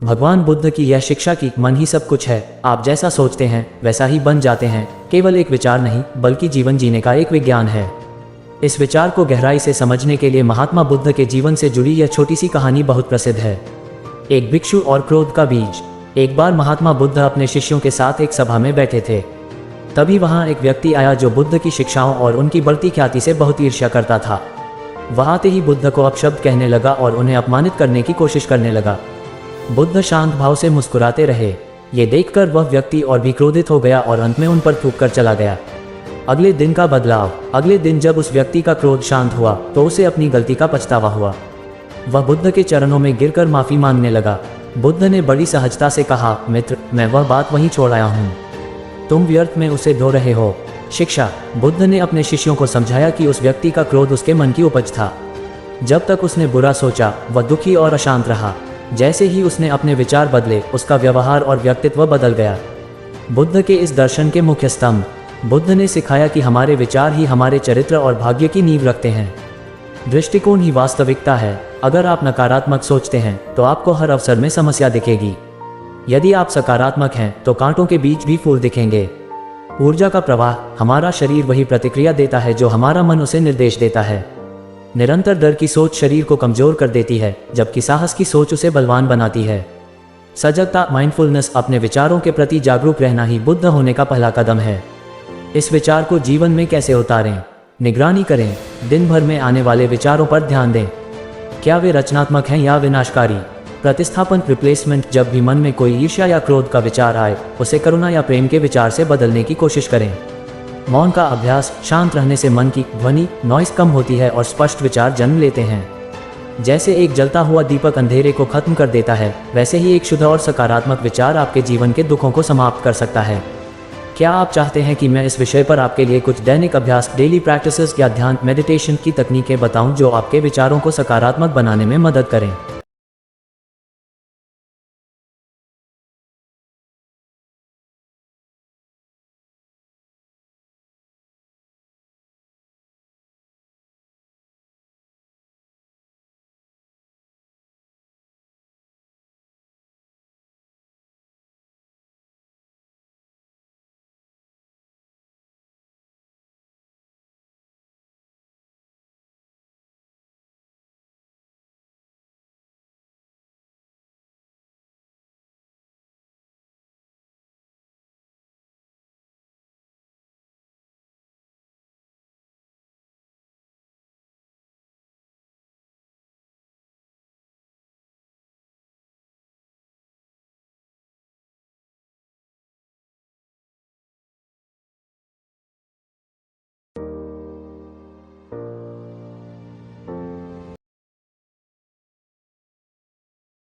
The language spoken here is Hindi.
भगवान बुद्ध की यह शिक्षा कि मन ही सब कुछ है, आप जैसा सोचते हैं वैसा ही बन जाते हैं, केवल एक विचार नहीं बल्कि जीवन जीने का एक विज्ञान है। इस विचार को गहराई से समझने के लिए महात्मा बुद्ध के जीवन से जुड़ी यह छोटी सी कहानी बहुत प्रसिद्ध है। एक भिक्षु और क्रोध का बीज। एक बार महात्मा बुद्ध अपने शिष्यों के साथ एक सभा में बैठे थे। तभी वहां एक व्यक्ति आया जो बुद्ध की शिक्षाओं और उनकी बढ़ती ख्याति से बहुत ईर्ष्या करता था। वह आते ही बुद्ध को अपशब्द कहने लगा और उन्हें अपमानित करने की कोशिश करने लगा। बुद्ध शांत भाव से मुस्कुराते रहे। ये देखकर वह व्यक्ति और भी क्रोधित हो गया और अंत में उन पर थूक कर चला गया। अगले दिन का बदलाव। अगले दिन जब उस व्यक्ति का क्रोध शांत हुआ तो उसे अपनी गलती का पछतावा हुआ। वह बुद्ध के चरणों में गिरकर माफी मांगने लगा। बुद्ध ने बड़ी सहजता से कहा, मित्र, मैं वह बात वहीं छोड़ आया हूँ, तुम व्यर्थ में उसे धो रहे हो। शिक्षा। बुद्ध ने अपने शिष्यों को समझाया कि उस व्यक्ति का क्रोध उसके मन की उपज था। जब तक उसने बुरा सोचा वह दुखी और अशांत रहा। जैसे ही उसने अपने विचार बदले उसका व्यवहार और व्यक्तित्व बदल गया। बुद्ध के इस दर्शन के मुख्य स्तंभ। बुद्ध ने सिखाया कि हमारे विचार ही हमारे चरित्र और भाग्य की नींव रखते हैं। दृष्टिकोण ही वास्तविकता है। अगर आप नकारात्मक सोचते हैं तो आपको हर अवसर में समस्या दिखेगी। यदि आप सकारात्मक हैं तो कांटों के बीच भी फूल दिखेंगे। ऊर्जा का प्रवाह। हमारा शरीर वही प्रतिक्रिया देता है जो हमारा मन उसे निर्देश देता है। निरंतर डर की सोच शरीर को कमजोर कर देती है, जबकि साहस की सोच उसे बलवान बनाती है। सजगता, माइंडफुलनेस, अपने विचारों के प्रति जागरूक रहना ही बुद्ध होने का पहला कदम है। इस विचार को जीवन में कैसे उतारें? निगरानी करें। दिन भर में आने वाले विचारों पर ध्यान दें। क्या वे रचनात्मक हैं या विनाशकारी? प्रतिस्थापन, रिप्लेसमेंट। जब भी मन में कोई ईर्ष्या या क्रोध का विचार आए उसे करुणा या प्रेम के विचार से बदलने की कोशिश करें। मौन का अभ्यास। शांत रहने से मन की ध्वनि, नॉइस कम होती है और स्पष्ट विचार जन्म लेते हैं। जैसे एक जलता हुआ दीपक अंधेरे को खत्म कर देता है, वैसे ही एक शुद्ध और सकारात्मक विचार आपके जीवन के दुखों को समाप्त कर सकता है। क्या आप चाहते हैं कि मैं इस विषय पर आपके लिए कुछ दैनिक अभ्यास, डेली प्रैक्टिसेस या ध्यान, मेडिटेशन की तकनीकें बताऊं जो आपके विचारों को सकारात्मक बनाने में मदद करें?